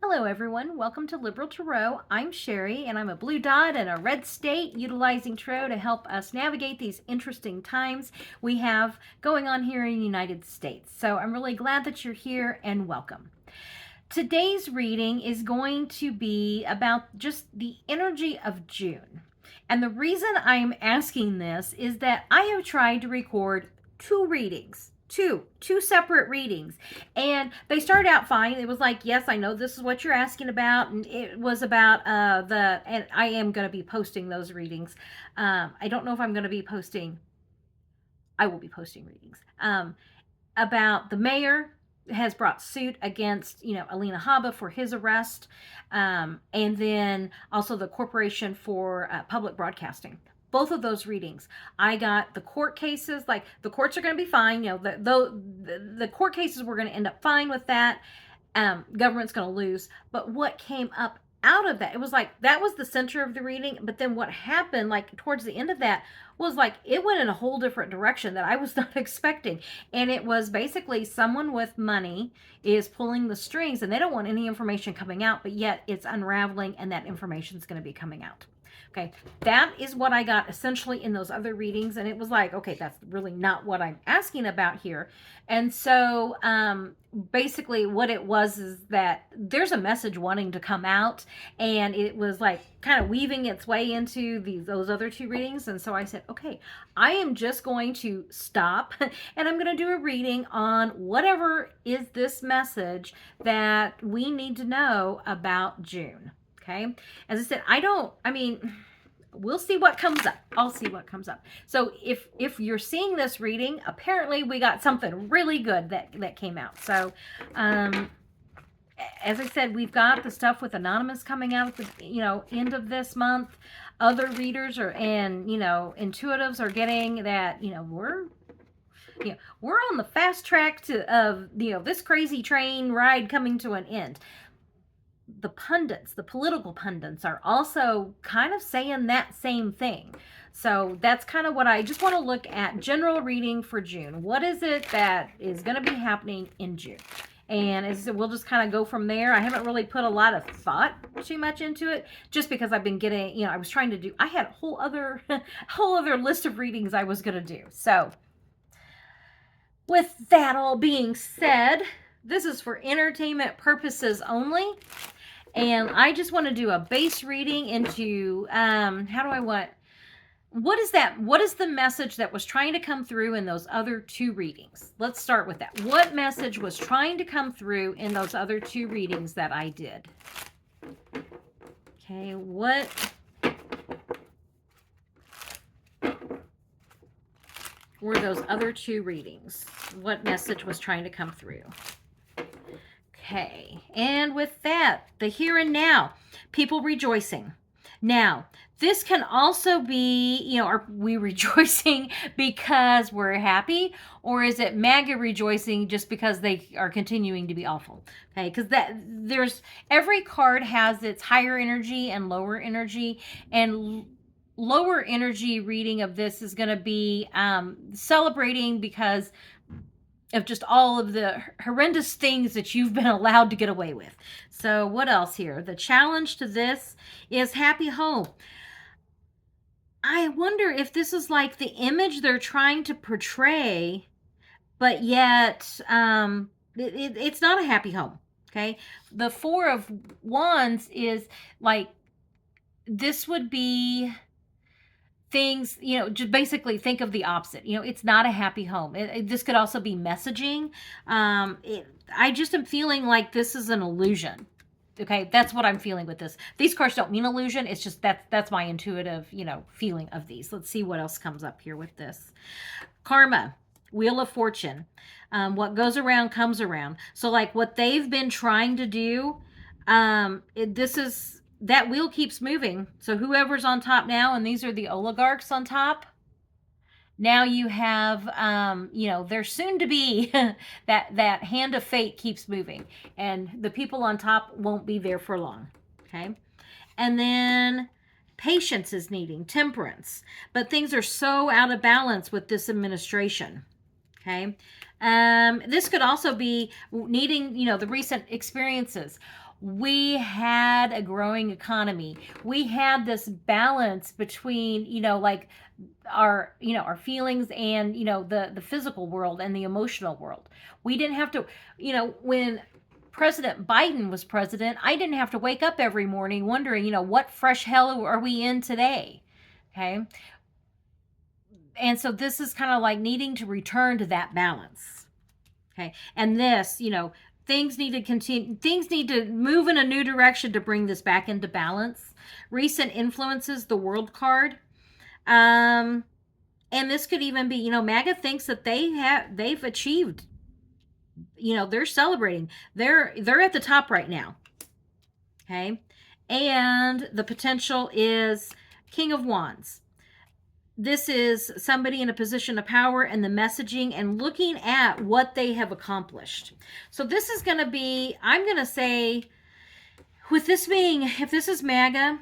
Hello everyone, welcome to Liberal Tarot. I'm Sherry and I'm a blue dot in a red state utilizing tarot to help us navigate these interesting times we have going on here in the United States. So I'm really glad that you're here and welcome. Today's reading is going to be about just the energy of June. And the reason I'm asking this is that I have tried to record two readings. Two separate readings, and they started out fine. It was like, yes, I know this is what you're asking about, and it was about and I am going to be posting those readings. I don't know if I'm going to be posting. I will be posting readings about the mayor has brought suit against, Alina Habba for his arrest, and then also the corporation for public broadcasting. Both of those readings, I got the court cases. Like, the courts are going to be fine. The court cases, we're going to end up fine with that. Government's going to lose. But what came up out of that, it was like that was the center of the reading. But then what happened, like towards the end of that, was like it went in a whole different direction that I was not expecting. And it was basically someone with money is pulling the strings, and they don't want any information coming out, but yet it's unraveling, and that information is going to be coming out. Okay, that is what I got essentially in those other readings, and it was like, okay, that's really not what I'm asking about here. And so basically what it was is that there's a message wanting to come out, and it was like kind of weaving its way into those other two readings. And so I said, okay, I am just going to stop and I'm going to do a reading on whatever is this message that we need to know about June. Okay. As I said, we'll see what comes up. I'll see what comes up. So if you're seeing this reading, apparently we got something really good that came out. So, as I said, we've got the stuff with Anonymous coming out at the, end of this month. Other readers intuitives are getting that, we're on the fast track of this crazy train ride coming to an end. The pundits, the political pundits, are also kind of saying that same thing. So that's kind of what I just want to look at. General reading for June. What is it that is going to be happening in June? And as I said, we'll just kind of go from there. I haven't really put a lot of thought too much into it, just because I've been getting, I was trying to do, I had a whole other list of readings I was going to do. So with that all being said, this is for entertainment purposes only. And I just want to do a base reading into what is the message that was trying to come through in those other two readings? Let's start with that. What message was trying to come through in those other two readings that I did? Okay, what were those other two readings? What message was trying to come through? Okay, and with that, the here and now, people rejoicing. Now, this can also be, are we rejoicing because we're happy, or is it MAGA rejoicing just because they are continuing to be awful? Okay, because every card has its higher energy and lower energy, and lower energy reading of this is going to be celebrating because of just all of the horrendous things that you've been allowed to get away with. So what else here? The challenge to this is happy home. I wonder if this is like the image they're trying to portray, but yet it's not a happy home. Okay. The Four of Wands is like, this would be things, just basically think of the opposite. It's not a happy home. This could also be messaging. I just am feeling like this is an illusion. Okay, that's what I'm feeling with this. These cards don't mean illusion. It's just that's my intuitive, feeling of these. Let's see what else comes up here with this. Karma, Wheel of Fortune. What goes around comes around. So like what they've been trying to do, that wheel keeps moving. So whoever's on top now, and these are the oligarchs on top, now you have, they're soon to be, that hand of fate keeps moving. And the people on top won't be there for long. Okay. And then patience is needing, temperance. But things are so out of balance with this administration. Okay. This could also be needing, the recent experiences. we had a growing economy. We had this balance between, like our, our feelings and, the physical world and the emotional world. We didn't have to, when President Biden was president, I didn't have to wake up every morning wondering, what fresh hell are we in today? Okay. And so this is kind of like needing to return to that balance. Okay. And this, things need to continue, things need to move in a new direction to bring this back into balance. Recent influences, the world card. And this could even be, MAGA thinks that they've achieved, they're celebrating. They're at the top right now. Okay. And the potential is King of Wands. This is somebody in a position of power and the messaging and looking at what they have accomplished. So this is going to be, I'm going to say, with this being, if this is MAGA,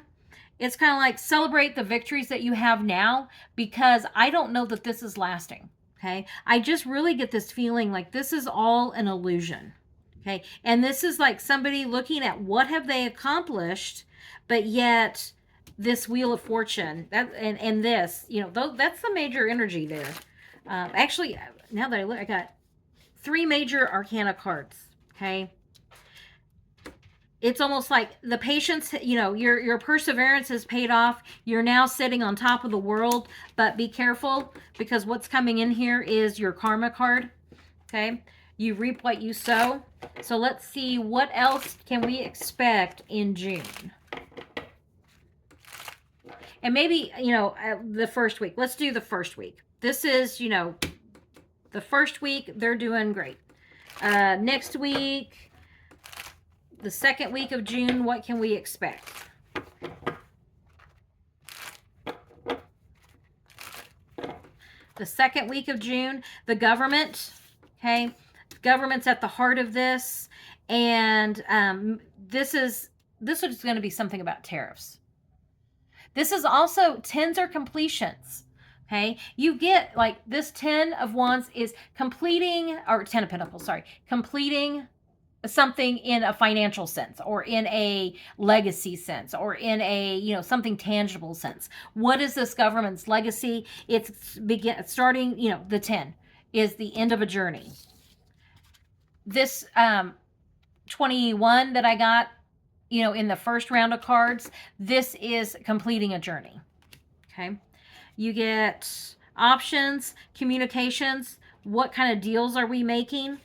it's kind of like celebrate the victories that you have now, because I don't know that this is lasting. Okay. I just really get this feeling like this is all an illusion. Okay. And this is like somebody looking at what have they accomplished, but yet this Wheel of Fortune, that and this, that's the major energy there. Actually, now that I look, I got 3 major arcana cards. Okay. It's almost like the patience, your perseverance has paid off. You're now sitting on top of the world, but be careful, because what's coming in here is your karma card. Okay. You reap what you sow. So let's see, what else can we expect in June? And maybe, the first week. Let's do the first week. This is, the first week, they're doing great. Next week, the second week of June, what can we expect? The second week of June, the government, okay? Government's at the heart of this. And this is going to be something about tariffs. This is also tens or completions. Okay. You get like this 10 of Wands is completing, or 10 of Pentacles, sorry, completing something in a financial sense, or in a legacy sense, or in a, something tangible sense. What is this government's legacy? It's starting, the 10 is the end of a journey. This 21 that I got, in the first round of cards, this is completing a journey. Okay. You get options, communications. What kind of deals are we making?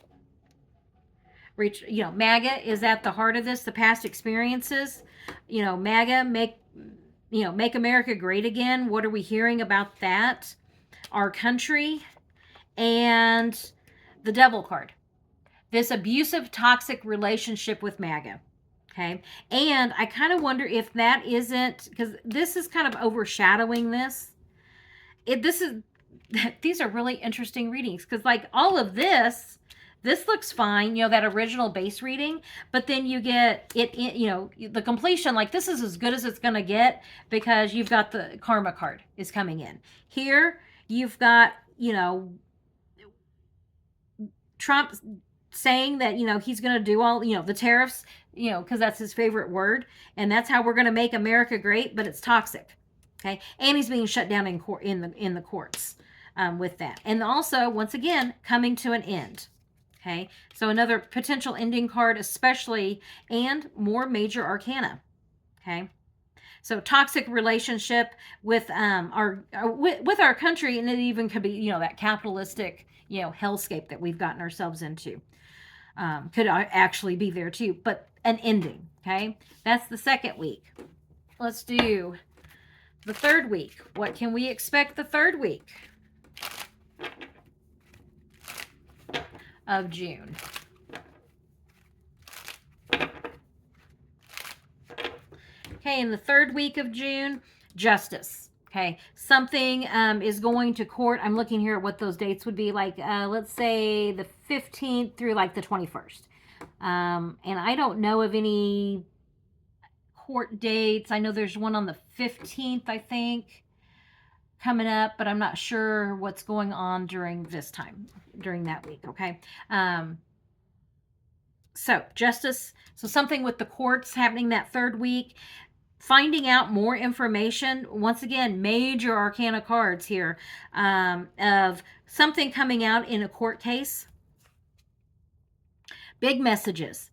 MAGA is at the heart of this, the past experiences. MAGA, make America great again. What are we hearing about that? Our country. And the Devil card. This abusive, toxic relationship with MAGA. Okay. And I kind of wonder if that isn't, because this is kind of overshadowing this. These are really interesting readings, because like all of this looks fine, that original base reading, but then you get it, the completion, like this is as good as it's going to get, because you've got the karma card is coming in. Here, you've got, Trump saying that, he's going to do all, the tariffs, because that's his favorite word. And that's how we're going to make America great, but it's toxic. Okay. And he's being shut down in court, in the courts with that. And also, once again, coming to an end. Okay. So another potential ending card, especially, and more major arcana. Okay. So toxic relationship with our country, and it even could be, that capitalistic, hellscape that we've gotten ourselves into. Could actually be there too, but an ending. Okay. That's the second week. Let's do the third week. What can we expect the third week of June? Okay. In the third week of June, justice. Okay. Something is going to court. I'm looking here at what those dates would be, like, let's say the 15th through like the 21st. And I don't know of any court dates. I know there's one on the 15th, I think, coming up, but I'm not sure what's going on during this time, during that week. Okay. So justice, so something with the courts happening that third week, finding out more information. Once again, major arcana cards here, of something coming out in a court case. Big messages.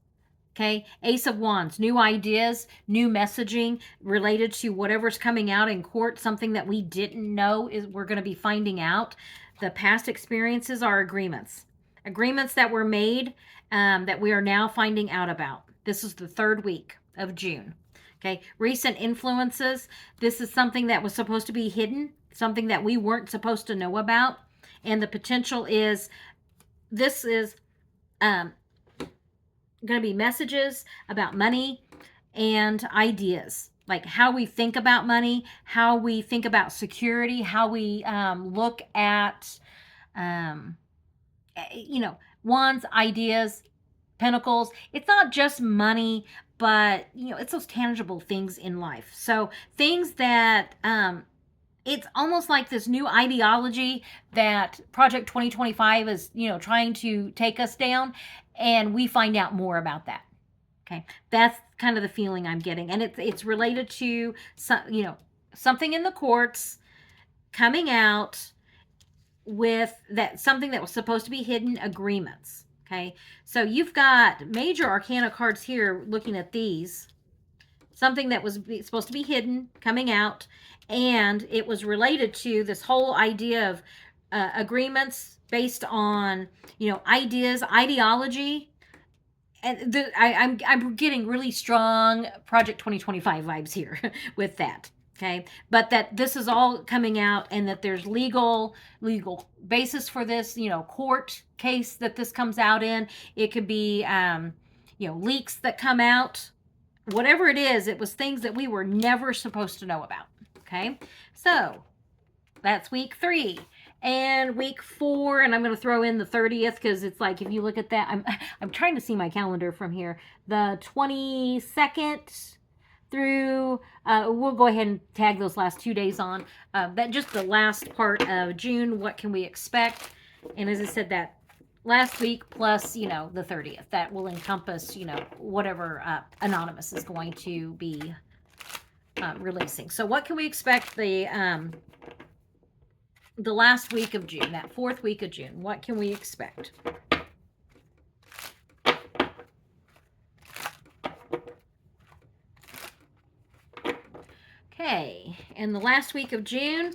Okay, Ace of Wands, new ideas, new messaging related to whatever's coming out in court, something that we didn't know is we're going to be finding out. The past experiences are agreements. Agreements that were made, that we are now finding out about. This is the third week of June. Okay, recent influences. This is something that was supposed to be hidden, something that we weren't supposed to know about. And the potential is, this is going to be messages about money and ideas, like how we think about money, how we think about security, how we look at, wands, ideas, pentacles. It's not just money, but it's those tangible things in life. So things that it's almost like this new ideology that Project 2025 is, trying to take us down, and we find out more about that. Okay, that's kind of the feeling I'm getting, and it's related to something in the courts coming out with that, something that was supposed to be hidden, agreements. Okay, so you've got major arcana cards here looking at these. Something that was supposed to be hidden coming out, and it was related to this whole idea of agreements based on ideas, ideology, and I'm getting really strong Project 2025 vibes here with that. Okay, but that this is all coming out, and that there's legal basis for this, court case that this comes out in. It could be leaks that come out. Whatever it is, it was things that we were never supposed to know about. Okay, so that's week 3. And week 4, and I'm going to throw in the 30th, because it's like, if you look at that, I'm trying to see my calendar from here. The 22nd through, we'll go ahead and tag those last 2 days on. That just the last part of June, what can we expect? And as I said, that last week plus, the 30th, that will encompass, whatever Anonymous is going to be releasing. So what can we expect the last week of June, that 4th week of June? What can we expect? Okay, and the last week of June,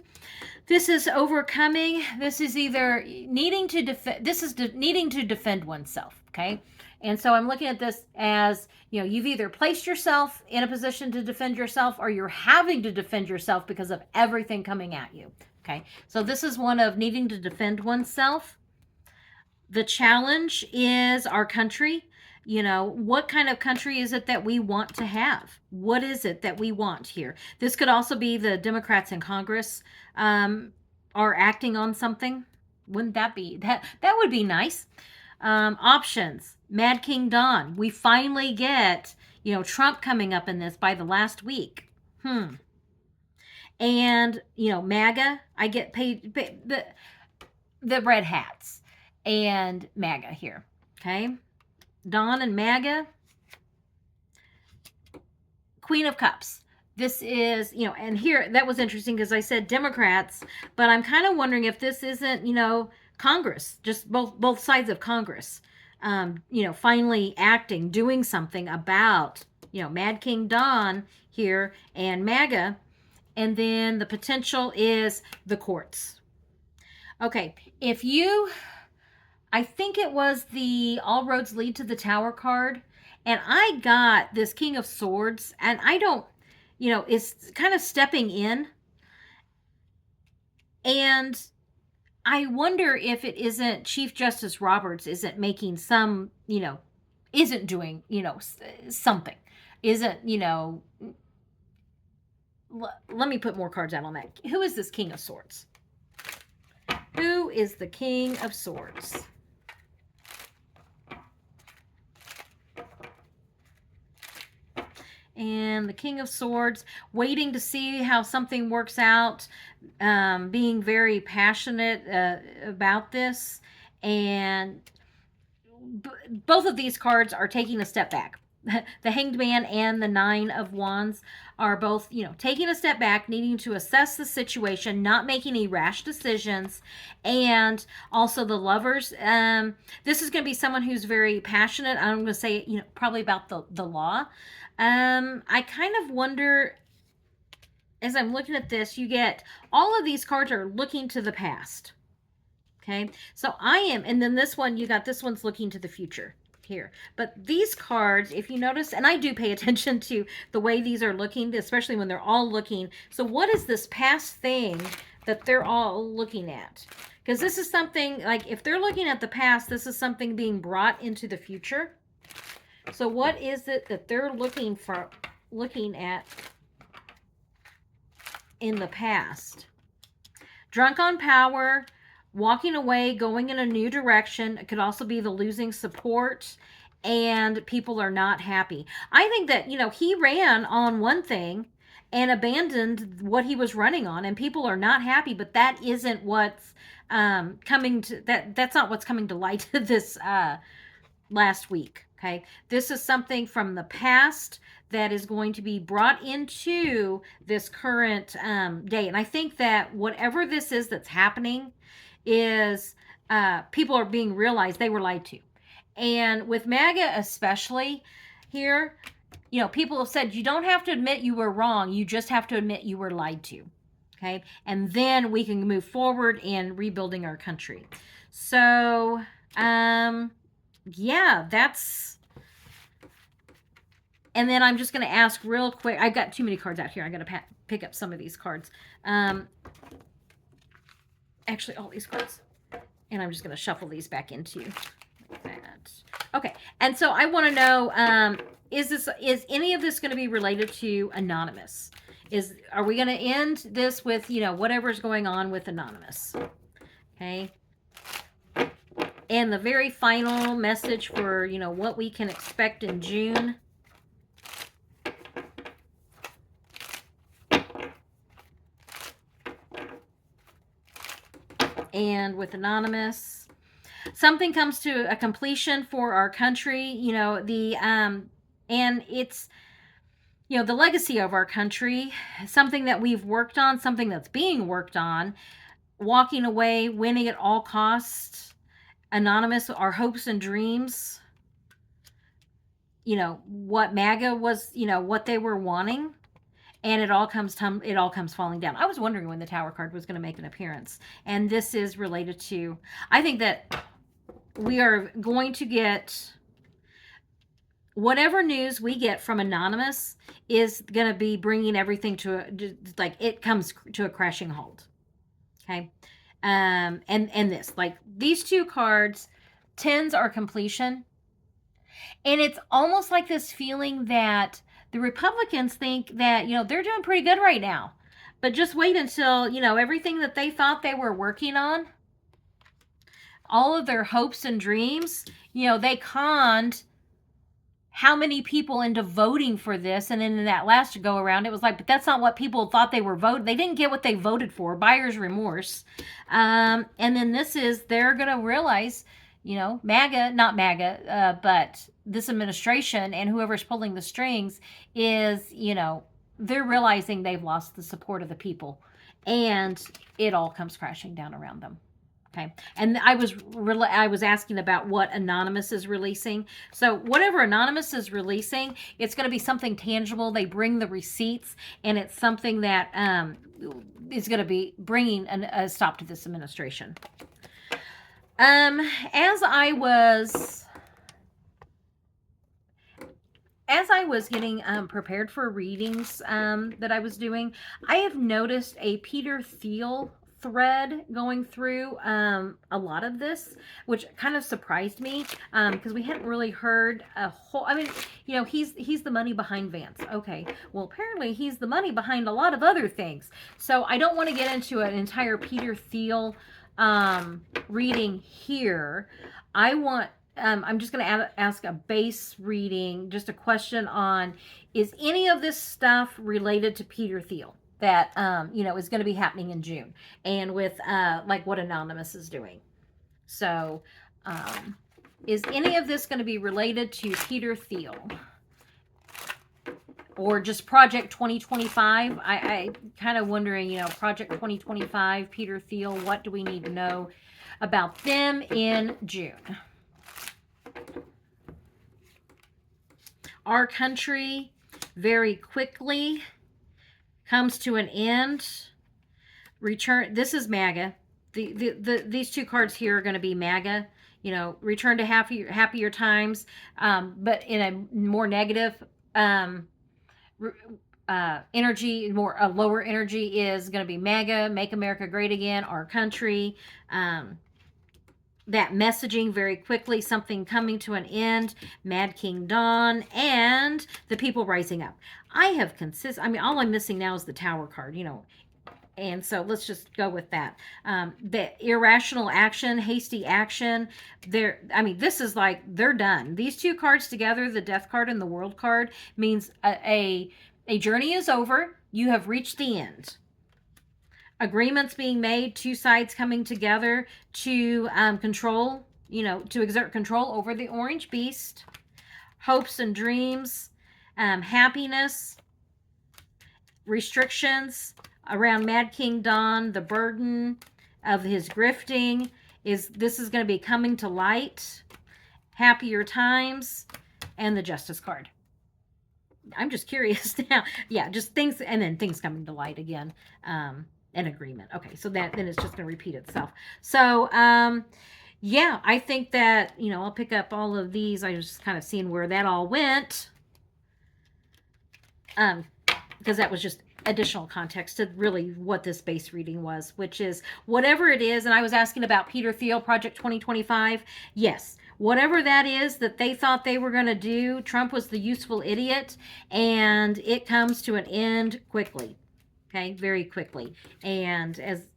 this is overcoming. This is either needing to defend. This is needing to defend oneself. Okay, and so I'm looking at this as you've either placed yourself in a position to defend yourself, or you're having to defend yourself because of everything coming at you. Okay, so this is one of needing to defend oneself. The challenge is our country. What kind of country is it that we want to have? What is it that we want here? This could also be the Democrats in Congress are acting on something. Wouldn't that be, that would be nice. Options, Mad King Don. We finally get, Trump coming up in this by the last week. And, MAGA, I get paid the red hats and MAGA here. Okay. Dawn and MAGA. Queen of Cups. This is, and here, that was interesting because I said Democrats, but I'm kind of wondering if this isn't, Congress, just both sides of Congress, finally acting, doing something about, Mad King Don here and MAGA. And then the potential is the courts. Okay, I think it was the All Roads Lead to the Tower card, and I got this King of Swords, and I don't, it's kind of stepping in, and I wonder if it isn't Chief Justice Roberts isn't making some, isn't doing, something, isn't, let me put more cards out on that. Who is this King of Swords? Who is the King of Swords? And the King of Swords, waiting to see how something works out, being very passionate about this, and both of these cards are taking a step back. The Hanged Man and the Nine of Wands are both, taking a step back, needing to assess the situation, not making any rash decisions. And also the Lovers. This is going to be someone who's very passionate. I'm going to say, probably about the law. I kind of wonder, as I'm looking at this, you get all of these cards are looking to the past. Okay, so and then this one, this one's looking to the future here. But these cards, if you notice, and I do pay attention to the way these are looking, especially when they're all looking. So what is this past thing that they're all looking at? Because this is something, like, if they're looking at the past, this is something being brought into the future. So what is it that they're looking at in the past? Drunk on power, walking away, going in a new direction. It could also be the losing support, and people are not happy. I think that, he ran on one thing and abandoned what he was running on, and people are not happy, but that isn't what's that's not what's coming to light this last week. Okay, this is something from the past that is going to be brought into this current day. And I think that whatever this is that's happening is people are being realized they were lied to. And with MAGA especially here, people have said you don't have to admit you were wrong. You just have to admit you were lied to. Okay, and then we can move forward in rebuilding our country. So, yeah, that's... And then I'm just going to ask real quick. I've got too many cards out here. I'm going to pick up some of these cards. Actually, all these cards. And I'm just going to shuffle these back into that. Okay. And so I want to know, is any of this going to be related to Anonymous? Are we going to end this with, whatever's going on with Anonymous? Okay. And the very final message for, what we can expect in June. And with Anonymous, something comes to a completion for our country, and it's, the legacy of our country, something that we've worked on, something that's being worked on, walking away, winning at all costs. Anonymous, our hopes and dreams, what MAGA was, what they were wanting. And it all comes falling down. I was wondering when the Tower card was going to make an appearance. And this is related to, I think that we are going to get, whatever news we get from Anonymous is going to be bringing everything to, it comes to a crashing halt. Okay. And this, these two cards, 10s are completion. And it's almost like this feeling that the Republicans think that, they're doing pretty good right now. But just wait until, everything that they thought they were working on, all of their hopes and dreams, they conned how many people into voting for this. And then in that last go around, it was like, but that's not what people thought they were voting. They didn't get what they voted for. Buyer's remorse. And then they're going to realize, MAGA, not MAGA, but this administration and whoever's pulling the strings is, they're realizing they've lost the support of the people, and it all comes crashing down around them. Okay. And I was asking about what Anonymous is releasing. So whatever Anonymous is releasing, it's going to be something tangible. They bring the receipts, and it's something that is going to be bringing a stop to this administration. As I was getting prepared for readings that I was doing, I have noticed a Peter Thiel thread going through a lot of this, which kind of surprised me because we hadn't really heard a whole, he's the money behind Vance. Okay, well, apparently he's the money behind a lot of other things. So I don't want to get into an entire Peter Thiel reading here. I'm just going to ask a base reading, just a question on, is any of this stuff related to Peter Thiel that, is going to be happening in June, and with, what Anonymous is doing. So, Is any of this going to be related to Peter Thiel? Or just Project 2025? I kind of wondering, Project 2025, Peter Thiel, what do we need to know about them in June? Our country very quickly comes to an end. Return. This is MAGA. These two cards here are going to be MAGA. Return to happier times, but in a more negative energy, more lower energy is going to be MAGA, Make America Great Again, our country. That messaging very quickly, something coming to an end, Mad King Dawn, and the people rising up. I have all I'm missing now is the Tower card, and so let's just go with that. The irrational action, hasty action, this is like they're done. These two cards together, the Death card and the World card, means a journey is over. You have reached the end. Agreements being made, two sides coming together to control, to exert control over the orange beast. Hopes and dreams, happiness, restrictions around Mad King Dawn, the burden of his grifting this is going to be coming to light. Happier times, and the Justice card. I'm just curious now. Yeah, just things, and then things coming to light again. An agreement. Okay, so then it's just going to repeat itself. So, yeah, I think that, I'll pick up all of these. I was just kind of seeing where that all went. Because that was just additional context to really what this base reading was, which is whatever it is. And I was asking about Peter Thiel, Project 2025. Yes, whatever that is that they thought they were going to do, Trump was the useful idiot, and it comes to an end quickly. Okay, very quickly. And as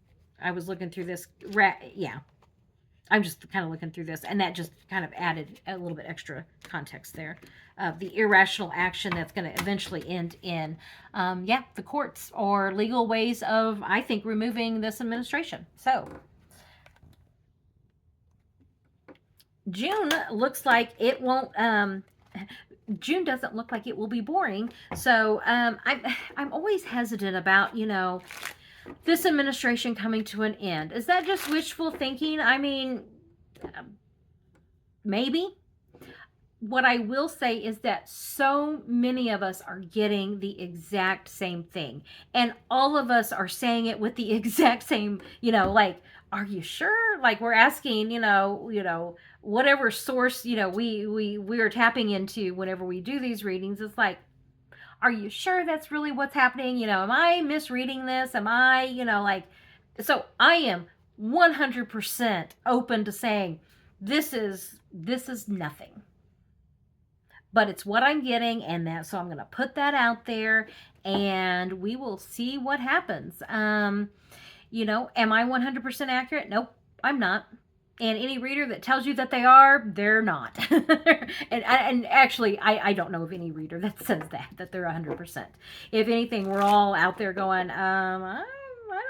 I was looking through this, I'm just kind of looking through this, and that just kind of added a little bit extra context there. The irrational action that's going to eventually end in, the courts or legal ways of, I think, removing this administration. So, June looks like it won't... June doesn't look like it will be boring. So I'm always hesitant about, this administration coming to an end. Is that just wishful thinking? I mean, maybe. What I will say is that so many of us are getting the exact same thing. And all of us are saying it with the exact same, are you sure? Like we're asking, whatever source, we are tapping into whenever we do these readings. It's like, are you sure that's really what's happening? Am I misreading this? Am I, so I am 100% open to saying this is nothing. But it's what I'm getting, and so I'm going to put that out there, and we will see what happens. Am I 100% accurate? Nope, I'm not. And any reader that tells you that they are, they're not. and actually, I don't know of any reader that says that they're 100%. If anything, we're all out there going, I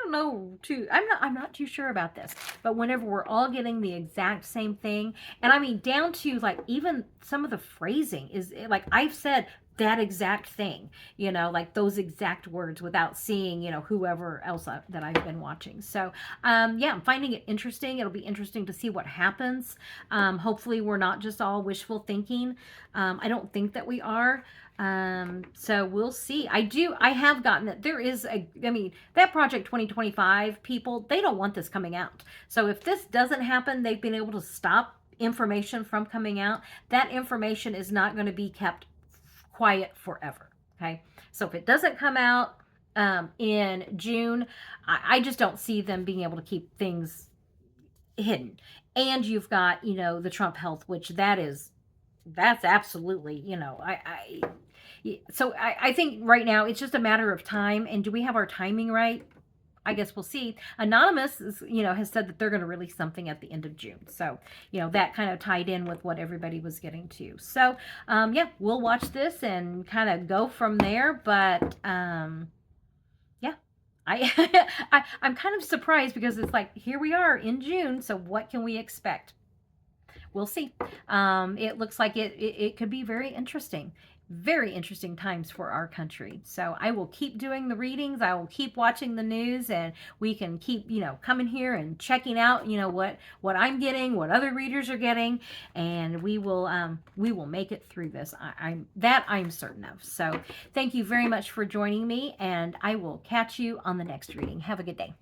don't know I'm not too sure about this. But whenever we're all getting the exact same thing, and I mean down to like even some of the phrasing is like I've said that exact thing, like those exact words without seeing, whoever else that I've been watching. So, I'm finding it interesting. It'll be interesting to see what happens. Hopefully we're not just all wishful thinking. I don't think that we are. So we'll see. I have gotten that there is that Project 2025 people, they don't want this coming out. So if this doesn't happen, they've been able to stop information from coming out. That information is not going to be kept quiet forever. Okay. So if it doesn't come out, in June, I just don't see them being able to keep things hidden. And you've got, the Trump health, which that's absolutely, so I think right now it's just a matter of time. And do we have our timing right? I guess we'll see. Anonymous is, has said that they're going to release something at the end of June. So, that kind of tied in with what everybody was getting to. So, we'll watch this and kind of go from there. But, I'm kind of surprised because it's like, here we are in June. So what can we expect? we'll see. It looks like it could be very interesting. Very interesting times for our country. So I will keep doing the readings. I will keep watching the news, and we can keep, coming here and checking out, what I'm getting, what other readers are getting, and we will make it through this. I'm certain of. So thank you very much for joining me, and I will catch you on the next reading. Have a good day.